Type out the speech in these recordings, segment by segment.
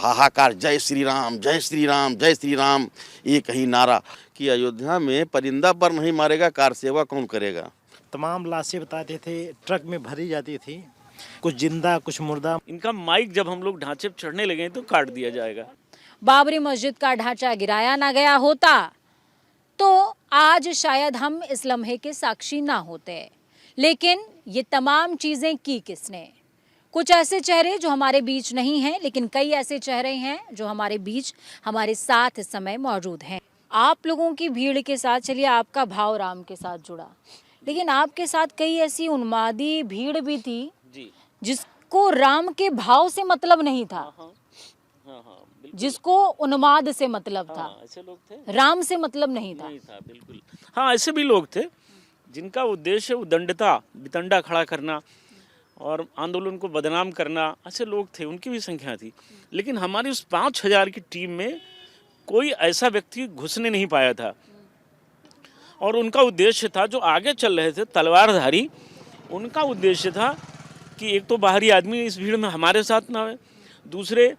हाहाकार, जय श्री राम, जय श्री राम, जय श्री राम, एक ही नारा कि अयोध्या में परिंदा पर नहीं मारेगा कार सेवा कौन करेगा। तमाम लाशें बताते थे ट्रक में भरी जाती थी, कुछ जिंदा कुछ मुर्दा। इनका माइक जब हम लोग ढांचे पर चढ़ने लगे तो काट दिया जाएगा। बाबरी मस्जिद का ढांचा गिराया ना गया होता तो आज शायद हम इस लम्हे के साक्षी ना होते, लेकिन ये तमाम चीजें की किसने? कुछ ऐसे चेहरे जो हमारे बीच नहीं हैं, लेकिन कई ऐसे चेहरे हैं जो हमारे बीच हमारे साथ इस समय मौजूद हैं। आप लोगों की भीड़ के साथ, चलिए आपका भाव राम के साथ जुड़ा, लेकिन आपके साथ कई ऐसी उन्मादी भीड़ भी थी जी। जिसको राम के भाव से मतलब नहीं था। जिसको उन्माद से मतलब था। ऐसे लोग थे, राम से मतलब नहीं था। बिल्कुल। हाँ, ऐसे भी लोग थे जिनका उद्देश्य उदंडता वितंडा खड़ा करना और आंदोलन को बदनाम करना, ऐसे लोग थे, उनकी भी संख्या थी। लेकिन हमारी उस 5000 की टीम में कोई ऐसा व्यक्ति घुसने नहीं पाया था। और उनका उद्देश्य था, जो आगे चल रहे थे तलवारधारी, उनका उद्देश्य था कि एक तो बाहरी आदमी इस भीड़ में हमारे साथ ना आए, दूसरे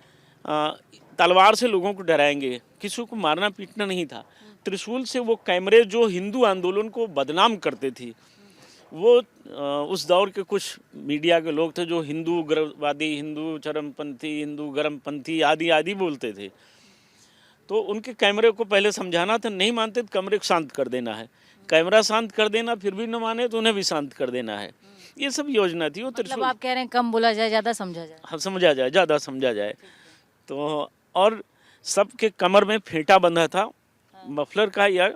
तलवार से लोगों को डराएंगे, किसी को मारना पीटना नहीं था। त्रिशूल से वो कैमरे जो हिंदू आंदोलन को बदनाम करते थे, वो उस दौर के कुछ मीडिया के लोग थे जो हिंदू उग्रवादी, हिंदू चरमपंथी, हिंदू गर्मपंथी आदि आदि बोलते थे। तो उनके कैमरे को पहले समझाना था, नहीं मानते तो कैमरे को शांत कर देना है, कैमरा शांत कर देना, फिर भी न माने तो उन्हें भी शांत कर देना है। ये सब योजना थी। वो मतलब आप कह रहे हैं कम बोला जाए ज़्यादा समझा जाए। हाँ, समझा जाए, ज़्यादा समझा जाए। तो और सबके कमर में फेंटा बंधा था, मफलर का या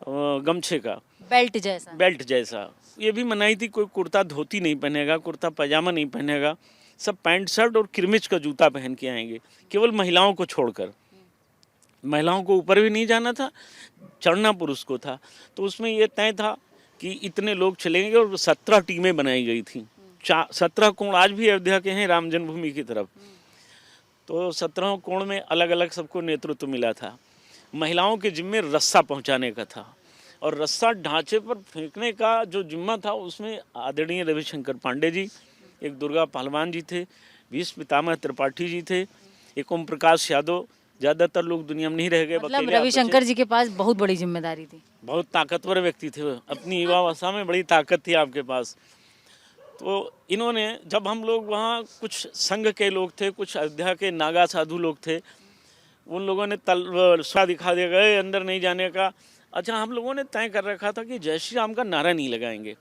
गमछे का, बेल्ट जैसा। ये भी मनाही थी, कोई कुर्ता धोती नहीं पहनेगा, कुर्ता पजामा नहीं पहनेगा, सब पैंट शर्ट और किरमिच का जूता पहन के आएंगे, केवल महिलाओं को छोड़कर। महिलाओं को ऊपर भी नहीं जाना था, चढ़ना पुरुष को था। तो उसमें ये तय था कि इतने लोग चलेंगे और 17 टीमें बनाई गई थी। 17 कोण आज भी अयोध्या के हैं राम जन्मभूमि की तरफ। तो 17 कोण में अलग अलग सबको नेतृत्व मिला था। महिलाओं के जिम्मे रस्सा पहुंचाने का था, और रस्सा ढांचे पर फेंकने का जो जिम्मा था उसमें आदरणीय रविशंकर पांडे जी, एक दुर्गा पहलवान जी थे, भीष्म पितामह त्रिपाठी जी थे, एक ओम प्रकाश यादव। ज़्यादातर लोग दुनिया में नहीं रह गए। मतलब रविशंकर जी के पास बहुत बड़ी जिम्मेदारी थी। बहुत ताकतवर व्यक्ति थे, अपनी युवावस्था में बड़ी ताकत थी आपके पास। तो इन्होंने, जब हम लोग वहाँ, कुछ संघ के लोग थे, कुछ अयोध्या के नागा साधु लोग थे, उन लोगों ने तलवार दिखा दिया गए अंदर नहीं जाने का। अच्छा, हम लोगों ने तय कर रखा था कि जय श्री राम का नारा नहीं लगाएंगे।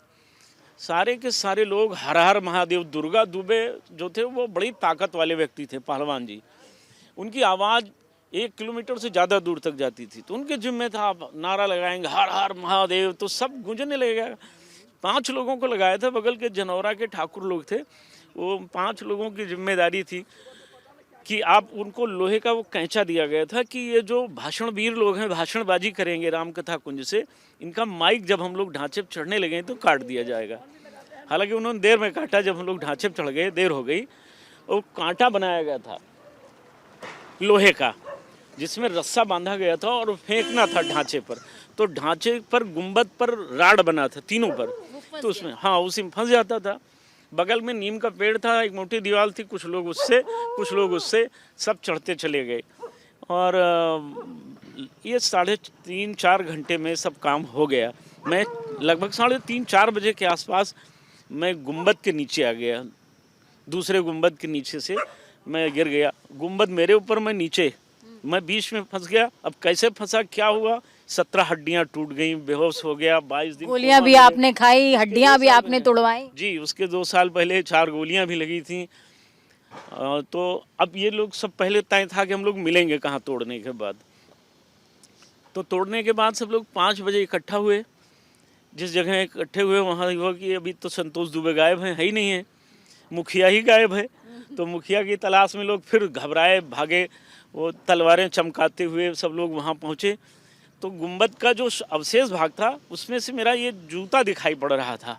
सारे के सारे लोग हर हर महादेव। दुर्गा दुबे जो थे वो बड़ी ताकत वाले व्यक्ति थे, पहलवान जी। उनकी आवाज़ 1 किलोमीटर से ज़्यादा दूर तक जाती थी, तो उनके जिम्मे था नारा लगाएंगे हर हर महादेव। तो सब गूंजने लगेगा। 5 लोगों को लगाया था, बगल के जनौरा के ठाकुर लोग थे, वो 5 लोगों की जिम्मेदारी थी कि आप उनको लोहे का वो कैंचा दिया गया था कि ये जो भाषणवीर लोग हैं, भाषणबाजी करेंगे राम कथा कुंज से, इनका माइक जब हम लोग ढांचे पर चढ़ने लगे तो काट दिया जाएगा। हालांकि उन्होंने देर में काटा, जब हम लोग ढांचे पर चढ़ गए देर हो गई। वो कांटा बनाया गया था लोहे का, जिसमें रस्सा बांधा गया था और फेंकना था ढांचे पर। तो ढांचे पर गुंबद पर राड बना था तीनों पर, तो उसमें, हाँ, उसी में फंस जाता था। बगल में नीम का पेड़ था, एक मोटी दीवार थी, कुछ लोग उससे सब चढ़ते चले गए। और ये 3.5-4 घंटे में सब काम हो गया। मैं लगभग 3:30-4 बजे के आसपास मैं गुंबद के नीचे आ गया। दूसरे गुंबद के नीचे से मैं गिर गया, गुंबद मेरे ऊपर, मैं नीचे, मैं बीच में फंस गया। अब कैसे फंसा, क्या हुआ, 17 हड्डियां टूट गई, बेहोश हो गया। 22 दिन गोलियां भी आपने खाई, हड्डियां भी आपने तोड़वाई। जी, उसके 2 साल पहले 4 गोलियां भी लगी थी। तो अब ये लोग सब, पहले तय था कि हम लोग मिलेंगे कहाँ तोड़ने के बाद। तो तोड़ने के बाद सब लोग 5 बजे इकट्ठा हुए। जिस जगह इकट्ठे हुए वहाँ हुआ कि अभी तो संतोष दुबे गायब हैं, है ही नहीं है, मुखिया ही गायब है। तो मुखिया की तलाश में लोग फिर घबराए, भागे। वो तलवारें चमकाते हुए सब लोग वहाँ पहुँचे। तो गुंबद का जो अवशेष भाग था उसमें से मेरा ये जूता दिखाई पड़ रहा था।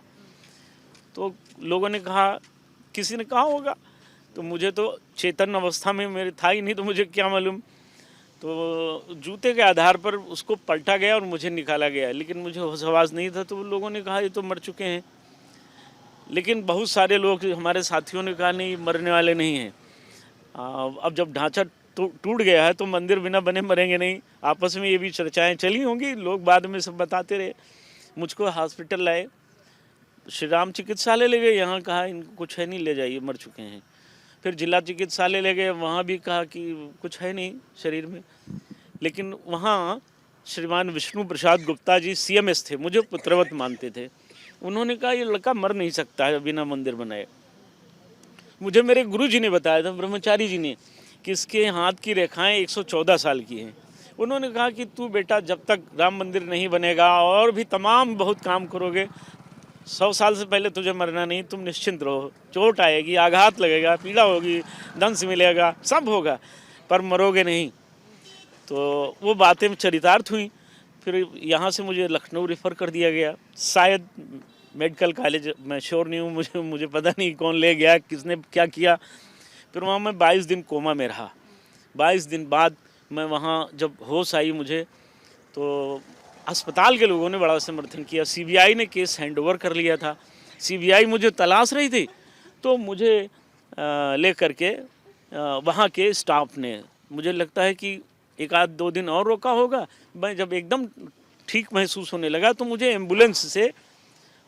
तो लोगों ने कहा, किसी ने कहा होगा, तो मुझे तो चेतन अवस्था में मेरे था ही नहीं, तो मुझे क्या मालूम। तो जूते के आधार पर उसको पलटा गया और मुझे निकाला गया, लेकिन मुझे होश आवाज़ नहीं था। तो लोगों ने कहा ये तो मर चुके हैं, लेकिन बहुत सारे लोग, हमारे साथियों ने कहा नहीं, मरने वाले नहीं हैं। अब जब ढांचा टूट गया है तो मंदिर बिना बने मरेंगे नहीं। आपस में ये भी चर्चाएं चली होंगी, लोग बाद में सब बताते रहे। मुझको हॉस्पिटल लाए, श्री राम चिकित्सालय ले गए, यहाँ कहा इनको कुछ है नहीं, ले जाइए, मर चुके हैं। फिर जिला चिकित्सालय ले गए, वहाँ भी कहा कि कुछ है नहीं शरीर में। लेकिन वहाँ श्रीमान विष्णु प्रसाद गुप्ता जी CMS थे, मुझे पुत्रवत मानते थे। उन्होंने कहा ये लड़का मर नहीं सकता है बिना मंदिर बनाए। मुझे मेरे गुरु जी ने बताया था, ब्रह्मचारी जी ने, कि इसके हाथ की रेखाएं 114 साल की हैं। उन्होंने कहा कि तू बेटा जब तक राम मंदिर नहीं बनेगा और भी तमाम बहुत काम करोगे, 100 साल से पहले तुझे मरना नहीं, तुम निश्चिंत रहो। चोट आएगी, आघात लगेगा, पीड़ा होगी, दंश मिलेगा, सब होगा, पर मरोगे नहीं। तो वो बातें चरितार्थ हुई। फिर यहाँ से मुझे लखनऊ रेफ़र कर दिया गया, शायद मेडिकल कॉलेज, मैं श्योर नहीं हूँ, मुझे पता नहीं कौन ले गया, किसने क्या किया। फिर वहाँ मैं 22 दिन कोमा में रहा। 22 दिन बाद मैं वहाँ जब होश आई मुझे, तो अस्पताल के लोगों ने बड़ा समर्थन किया। CBI ने केस हैंडओवर कर लिया था। CBI मुझे तलाश रही थी, तो मुझे ले करके वहाँ के स्टाफ ने, मुझे लगता है कि 1-2 दिन और रोका होगा। मैं जब एकदम ठीक महसूस होने लगा तो मुझे एम्बुलेंस से,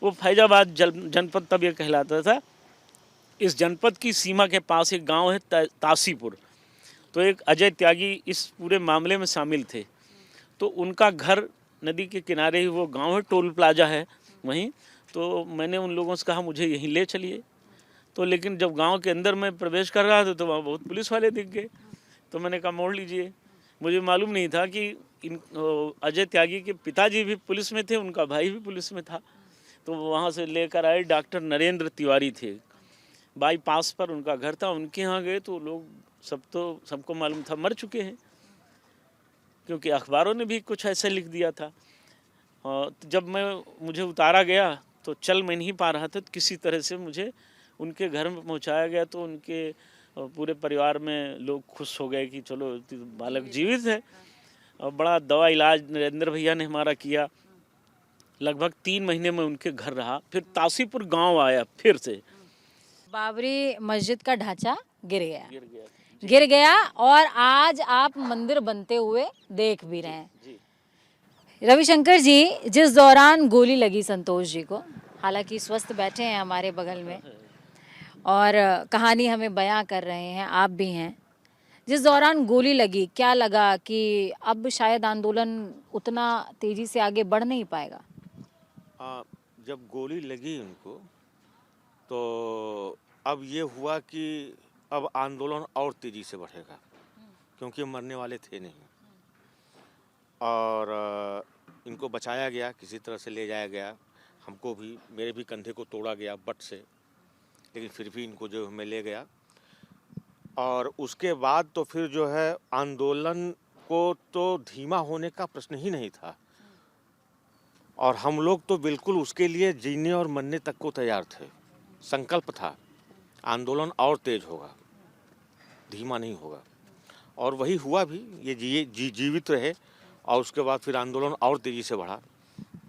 वो फैजाबाद जनपद तब ये कहलाता था, इस जनपद की सीमा के पास एक गांव है तासीपुर, तो एक अजय त्यागी इस पूरे मामले में शामिल थे। तो उनका घर नदी के किनारे ही वो गांव है, टोल प्लाजा है वहीं। तो मैंने उन लोगों से कहा मुझे यहीं ले चलिए। तो लेकिन जब गांव के अंदर मैं प्रवेश कर रहा था तो वहाँ बहुत पुलिस वाले दिख गए। तो मैंने कहा मोड़ लीजिए। मुझे मालूम नहीं था कि अजय त्यागी के पिताजी भी पुलिस में थे, उनका भाई भी पुलिस में था। तो वहाँ से लेकर आए, डॉक्टर नरेंद्र तिवारी थे, बाईपास पर उनका घर था। उनके यहाँ गए तो लोग सबको मालूम था मर चुके हैं, क्योंकि अखबारों ने भी कुछ ऐसा लिख दिया था। और जब मुझे उतारा गया तो चल मैं नहीं पा रहा था, तो किसी तरह से मुझे उनके घर में पहुंचाया गया। तो उनके पूरे परिवार में लोग खुश हो गए कि चलो बालक जीवित है। और बड़ा दवा इलाज नरेंद्र भैया ने हमारा किया। लगभग 3 महीने में उनके घर रहा। फिर तासीपुर गांव आया फिर से। बाबरी मस्जिद का ढांचा गिर गया और आज आप मंदिर बनते हुए देख भी रहे हैं। रविशंकर जी, जिस दौरान गोली लगी संतोष जी को, हालांकि स्वस्थ बैठे हैं हमारे बगल में और कहानी हमें बयां कर रहे हैं, आप भी हैं, जिस दौरान गोली लगी, क्या लगा कि अब शायद आंदोलन उतना तेजी से आगे बढ़ नहीं पाएगा? जब गोली लगी उनको तो अब ये हुआ कि अब आंदोलन और तेजी से बढ़ेगा, क्योंकि मरने वाले थे नहीं। और इनको बचाया गया, किसी तरह से ले जाया गया। हमको भी, मेरे भी कंधे को तोड़ा गया बट से, लेकिन फिर भी इनको जो हमें ले गया। और उसके बाद तो फिर जो है आंदोलन को तो धीमा होने का प्रश्न ही नहीं था। और हम लोग तो बिल्कुल उसके लिए जीने और मरने तक को तैयार थे। संकल्प था आंदोलन और तेज होगा, धीमा नहीं होगा। और वही हुआ भी, ये जीवित रहे और उसके बाद फिर आंदोलन और तेजी से बढ़ा।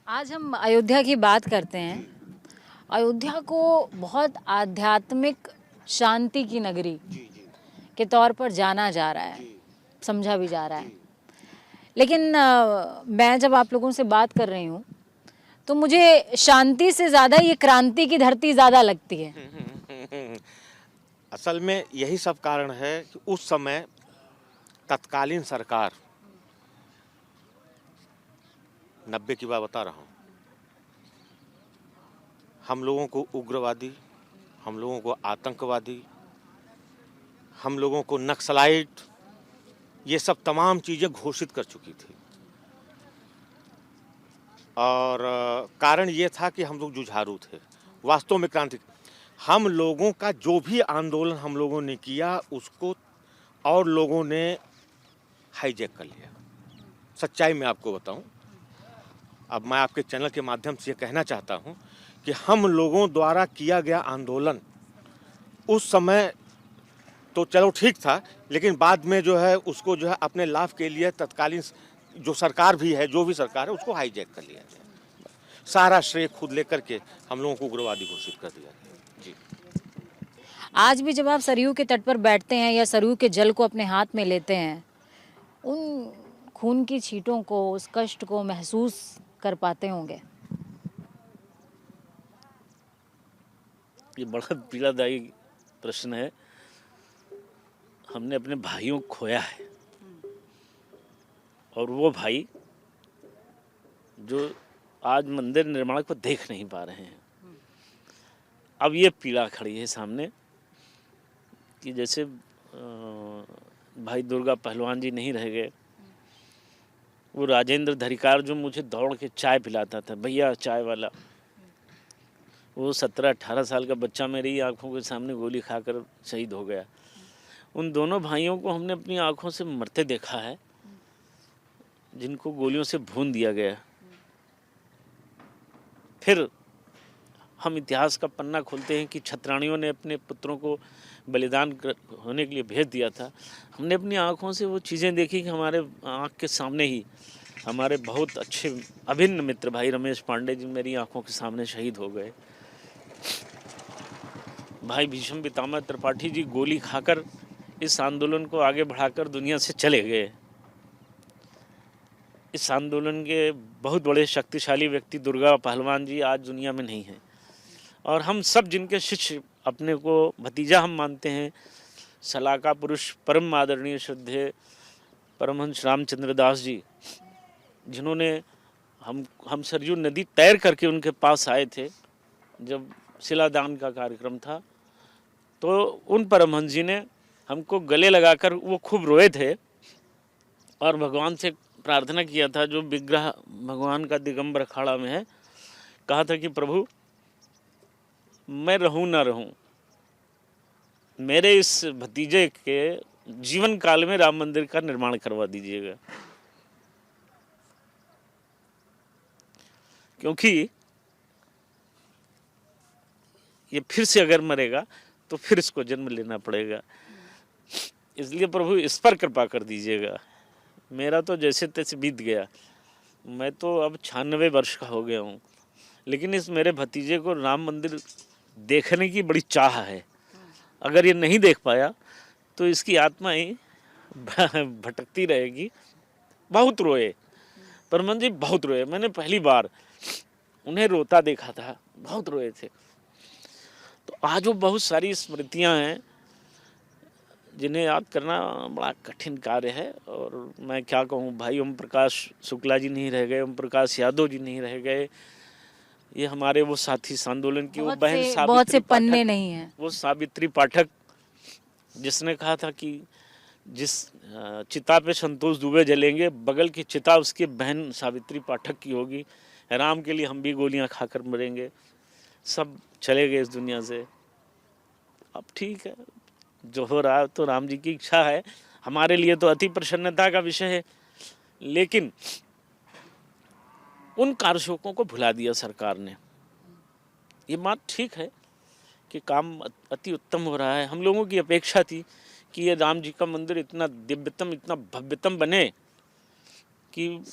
आज हम अयोध्या की बात करते हैं। अयोध्या को बहुत आध्यात्मिक शांति की नगरी के तौर पर जाना जा रहा है, समझा भी जा रहा है। लेकिन मैं जब आप लोगों से बात कर रही हूँ तो मुझे शांति से ज़्यादा ये क्रांति की धरती ज़्यादा लगती है। असल में यही सब कारण है कि उस समय तत्कालीन सरकार, 90 की बात बता रहा हूँ, हम लोगों को उग्रवादी, हम लोगों को आतंकवादी, हम लोगों को नक्सलाइट, ये सब तमाम चीज़ें घोषित कर चुकी थी। और कारण ये था कि हम लोग जुझारू थे, वास्तव में क्रांति। हम लोगों का जो भी आंदोलन हम लोगों ने किया उसको और लोगों ने हाईजैक कर लिया। सच्चाई में आपको बताऊं, अब मैं आपके चैनल के माध्यम से ये कहना चाहता हूं कि हम लोगों द्वारा किया गया आंदोलन उस समय तो चलो ठीक था, लेकिन बाद में जो है उसको जो है अपने लाभ के लिए तत्कालीन जो सरकार भी है, जो भी सरकार है, उसको हाईजैक कर लिया गया। सारा श्रेय खुद लेकर के हम लोगों को उग्रवादी घोषित कर दिया गया। जी। आज भी जब आप सरयू के तट पर बैठते हैं या सरयू के जल को अपने हाथ में लेते हैं, उन खून की छींटों को, उस कष्ट को महसूस कर पाते होंगे? ये बड़ा पीड़ादायी प्रश्न है। हमने अपने भाइयों को खोया है, और वो भाई जो आज मंदिर निर्माण को देख नहीं पा रहे हैं। अब ये पीड़ा खड़ी है सामने कि जैसे भाई दुर्गा पहलवान जी नहीं रह गए, वो राजेंद्र धरिकार जो मुझे दौड़ के चाय पिलाता था, भैया चाय वाला, वो 17-18 साल का बच्चा मेरी ही आंखों के सामने गोली खाकर शहीद हो गया। उन दोनों भाइयों को हमने अपनी आंखों से मरते देखा है, जिनको गोलियों से भून दिया गया। फिर हम इतिहास का पन्ना खोलते हैं कि छत्राणियों ने अपने पुत्रों को बलिदान होने के लिए भेज दिया था। हमने अपनी आंखों से वो चीज़ें देखी कि हमारे आंख के सामने ही हमारे बहुत अच्छे अभिन्न मित्र भाई रमेश पांडे जी मेरी आंखों के सामने शहीद हो गए। भाई भीष्म पितामह त्रिपाठी जी गोली खाकर इस आंदोलन को आगे बढ़ाकर दुनिया से चले गए। इस आंदोलन के बहुत बड़े शक्तिशाली व्यक्ति दुर्गा पहलवान जी आज दुनिया में नहीं हैं, और हम सब जिनके शिष्य अपने को भतीजा हम मानते हैं, सलाका पुरुष परम आदरणीय श्रद्धेय परमहंस रामचंद्र दास जी, जिन्होंने हम सरयू नदी तैर करके उनके पास आए थे जब शिलादान का कार्यक्रम था, तो उन परमहंस जी ने हमको गले लगाकर, वो खूब रोए थे और भगवान से प्रार्थना किया था, जो विग्रह भगवान का दिगंबर अखाड़ा में है, कहा था कि प्रभु मैं रहूं ना रहूं, मेरे इस भतीजे के जीवन काल में राम मंदिर का निर्माण करवा दीजिएगा, क्योंकि ये फिर से अगर मरेगा तो फिर इसको जन्म लेना पड़ेगा। इसलिए प्रभु इस पर कृपा कर दीजिएगा। मेरा तो जैसे तैसे बीत गया, मैं तो अब 96 वर्ष का हो गया हूँ, लेकिन इस मेरे भतीजे को राम मंदिर देखने की बड़ी चाह है। अगर ये नहीं देख पाया तो इसकी आत्मा ही भटकती रहेगी। बहुत रोए परमन जी, बहुत रोए। मैंने पहली बार उन्हें रोता देखा था, बहुत रोए थे। तो आज वो बहुत सारी स्मृतियां हैं जिन्हें याद करना बड़ा कठिन कार्य है। और मैं क्या कहूँ, भाई ओम प्रकाश शुक्ला जी नहीं रह गए, ओम प्रकाश यादव जी नहीं रह गए, ये हमारे वो साथी इस आंदोलन की, वो बहन सावित्री, बहुत से पन्ने नहीं हैं। वो सावित्री पाठक जिसने कहा था कि जिस चिता पे संतोष दुबे जलेंगे, बगल की चिता उसकी बहन सावित्री पाठक की होगी। राम के लिए हम भी गोलियां खाकर मरेंगे। सब चले गए इस दुनिया से। अब ठीक है, जो हो रहा है तो राम जी की इच्छा है। हमारे लिए तो अति प्रसन्नता का विषय है, लेकिन उन कारशोकों को भुला दिया सरकार ने। ये बात ठीक है कि काम अति उत्तम हो रहा है। हम लोगों की अपेक्षा थी कि ये राम जी का मंदिर इतना दिव्यतम, इतना भव्यतम बने कि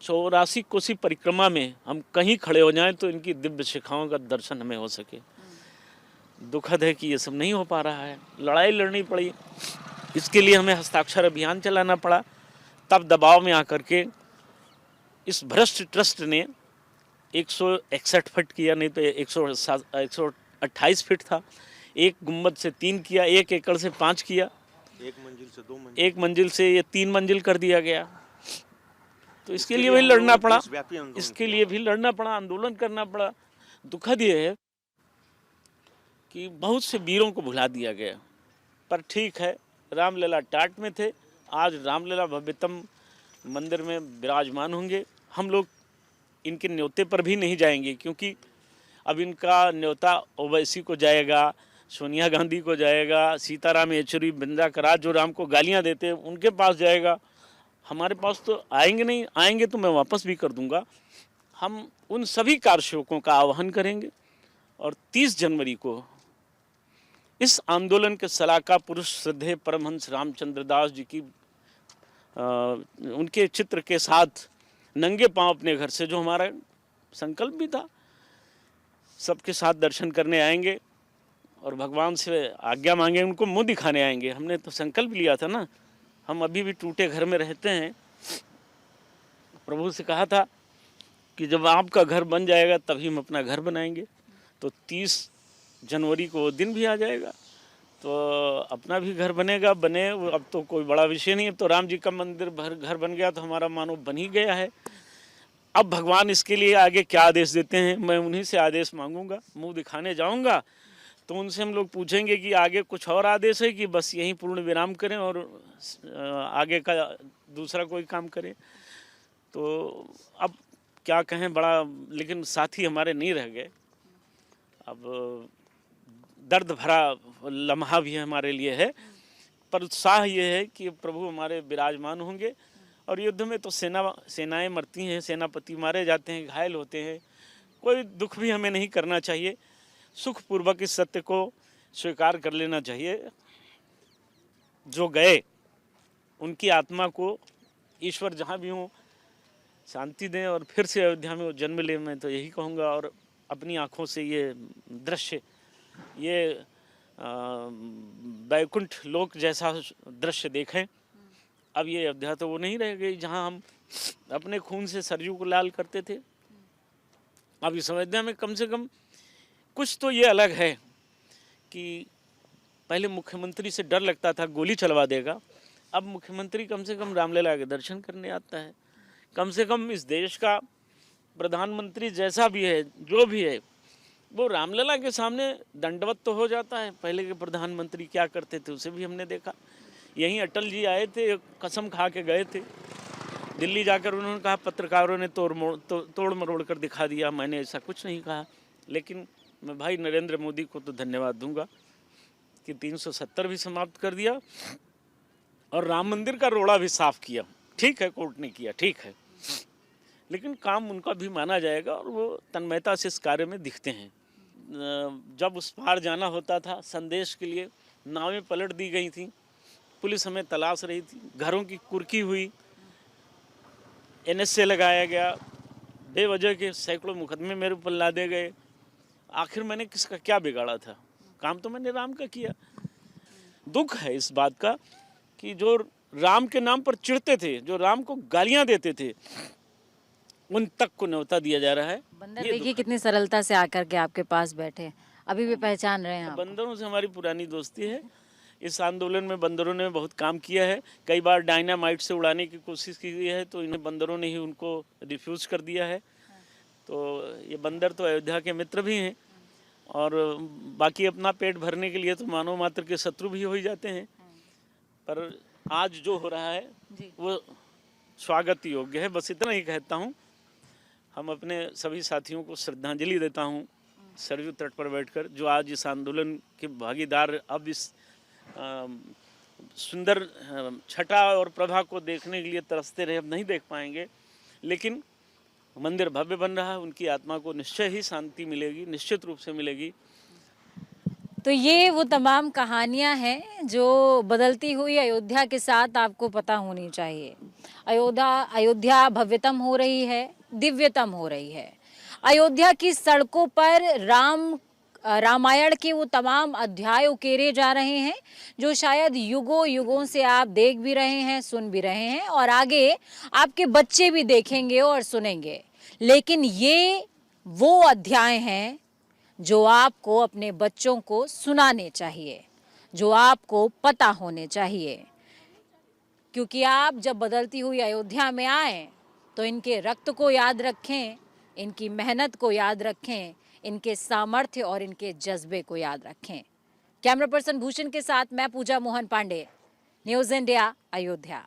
84 कोसी परिक्रमा में हम कहीं खड़े हो जाएं तो इनकी दिव्य शिखाओं का दर्शन हमें हो सके। दुखद है कि ये सब नहीं हो पा रहा है। लड़ाई लड़नी पड़ी, इसके लिए हमें हस्ताक्षर अभियान चलाना पड़ा। तब दबाव में आकर के इस भ्रष्ट ट्रस्ट ने 161 फीट किया, नहीं तो 128 फीट था। एक गुम्बद से 3 किया, 1 एकड़ से 5 किया, एक मंजिल से 2 मंजिल, एक मंजिल से ये 3 मंजिल कर दिया गया। तो इसके लिए भी लड़ना पड़ा, इसके लिए भी लड़ना पड़ा, आंदोलन करना पड़ा। दुखद ये है कि बहुत से वीरों को भुला दिया गया। पर ठीक है, रामलला टाट में थे, आज रामलला भव्यतम मंदिर में विराजमान होंगे। हम लोग इनके न्योते पर भी नहीं जाएंगे, क्योंकि अब इनका न्योता ओवैसी को जाएगा, सोनिया गांधी को जाएगा, सीताराम येचुरी, बिंदा कराज जो राम को गालियां देते हैं उनके पास जाएगा। हमारे पास तो आएंगे नहीं, आएंगे तो मैं वापस भी कर दूंगा। हम उन सभी कारसेवकों का आह्वान करेंगे और 30 जनवरी को इस आंदोलन के सलाका पुरुष श्रद्धेय परमहंस रामचंद्र दास जी की उनके चित्र के साथ नंगे पांव अपने घर से, जो हमारा संकल्प भी था, सबके साथ दर्शन करने आएंगे और भगवान से आज्ञा मांगे, उनको मुंह दिखाने आएंगे। हमने तो संकल्प लिया था ना, हम अभी भी टूटे घर में रहते हैं। प्रभु से कहा था कि जब आपका घर बन जाएगा तभी हम अपना घर बनाएंगे। तो 30 जनवरी को वो दिन भी आ जाएगा, तो अपना भी घर बनेगा। बने, अब तो कोई बड़ा विषय नहीं, अब तो राम जी का मंदिर घर बन गया, तो हमारा मानो बन ही गया है। अब भगवान इसके लिए आगे क्या आदेश देते हैं, मैं उन्हीं से आदेश मांगूंगा। मुंह दिखाने जाऊंगा तो उनसे हम लोग पूछेंगे कि आगे कुछ और आदेश है कि बस यहीं पूर्ण विराम करें और आगे का दूसरा कोई काम करें। तो अब क्या कहें, बड़ा, लेकिन साथी हमारे नहीं रह गए। अब दर्द भरा लम्हा भी हमारे लिए है, पर उत्साह ये है कि प्रभु हमारे विराजमान होंगे। और युद्ध में तो सेनाएं मरती हैं, सेनापति मारे जाते हैं, घायल होते हैं। कोई दुख भी हमें नहीं करना चाहिए, सुखपूर्वक इस सत्य को स्वीकार कर लेना चाहिए। जो गए उनकी आत्मा को ईश्वर जहाँ भी हों शांति दें और फिर से अयोध्या में वो जन्म ले, मैं तो यही कहूँगा। और अपनी आँखों से ये दृश्य, ये वैकुंठ लोक जैसा दृश्य देखें। अब ये अयोध्या तो वो नहीं रह गई जहाँ हम अपने खून से सरयू को लाल करते थे। अब इस अयोध्या में कम से कम कुछ तो ये अलग है कि पहले मुख्यमंत्री से डर लगता था गोली चलवा देगा, अब मुख्यमंत्री कम से कम रामलला के दर्शन करने आता है। कम से कम इस देश का प्रधानमंत्री जैसा भी है, जो भी है, वो रामलला के सामने दंडवत तो हो जाता है। पहले के प्रधानमंत्री क्या करते थे उसे भी हमने देखा। यहीं अटल जी आए थे, कसम खा के गए थे दिल्ली जाकर। उन्होंने कहा पत्रकारों ने तोड़ मरोड़ कर दिखा दिया, मैंने ऐसा कुछ नहीं कहा। लेकिन मैं भाई नरेंद्र मोदी को तो धन्यवाद दूंगा कि 370 भी समाप्त कर दिया और राम मंदिर का रोड़ा भी साफ किया। ठीक है, कोर्ट ने किया, ठीक है, लेकिन काम उनका भी माना जाएगा और वो तन्मयता से इस कार्य में दिखते हैं। जब उस पार जाना होता था संदेश के लिए, नावें पलट दी गई थी, पुलिस हमें तलाश रही थी, घरों की कुर्की हुई, NSA लगाया गया, बेवजह के सैकड़ों मुकदमे मेरे ऊपर लादे गए। आखिर मैंने किसका क्या बिगाड़ा था? काम तो मैंने राम का किया। दुख है इस बात का कि जो राम के नाम पर चिढ़ते थे, जो राम को गालियां देते थे, उन तक को न्योता दिया जा रहा है। बंदर देखिए कितनी सरलता से आकर के आपके पास बैठे, अभी भी पहचान रहे हैं आप। बंदरों से हमारी पुरानी दोस्ती है। इस आंदोलन में बंदरों ने बहुत काम किया है। कई बार डायनामाइट से उड़ाने की कोशिश की गई है, तो इन्हें बंदरों ने ही उनको रिफ्यूज़ कर दिया है। तो ये बंदर तो अयोध्या के मित्र भी हैं और बाकी अपना पेट भरने के लिए तो मानव मात्र के शत्रु भी हो ही जाते हैं। पर आज जो हो रहा है वो स्वागत योग्य है। बस इतना ही कहता हूँ। हम अपने सभी साथियों को श्रद्धांजलि देता हूँ सरयू तट पर बैठकर, जो आज इस आंदोलन के भागीदार अब इस सुंदर छटा और प्रभा को देखने के लिए तरसते रहे। अब नहीं देख पाएंगे, लेकिन मंदिर भव्य बन रहा है, उनकी आत्मा को निश्चय ही शांति मिलेगी, निश्चित रूप से मिलेगी। तो ये वो तमाम कहानियां हैं जो बदलती हुई अयोध्या के साथ आपको पता होनी चाहिए। अयोध्या भव्यतम हो रही है, दिव्यतम हो रही है। अयोध्या की सड़कों पर रामायण के वो तमाम अध्याय उकेरे जा रहे हैं जो शायद युगों युगों से आप देख भी रहे हैं, सुन भी रहे हैं और आगे आपके बच्चे भी देखेंगे और सुनेंगे। लेकिन ये वो अध्याय हैं जो आपको अपने बच्चों को सुनाने चाहिए, जो आपको पता होने चाहिए, क्योंकि आप जब बदलती हुई अयोध्या में आए तो इनके रक्त को याद रखें, इनकी मेहनत को याद रखें, इनके सामर्थ्य और इनके जज्बे को याद रखें। कैमरा पर्सन भूषण के साथ मैं पूजा मोहन पांडे, न्यूज़ इंडिया, अयोध्या।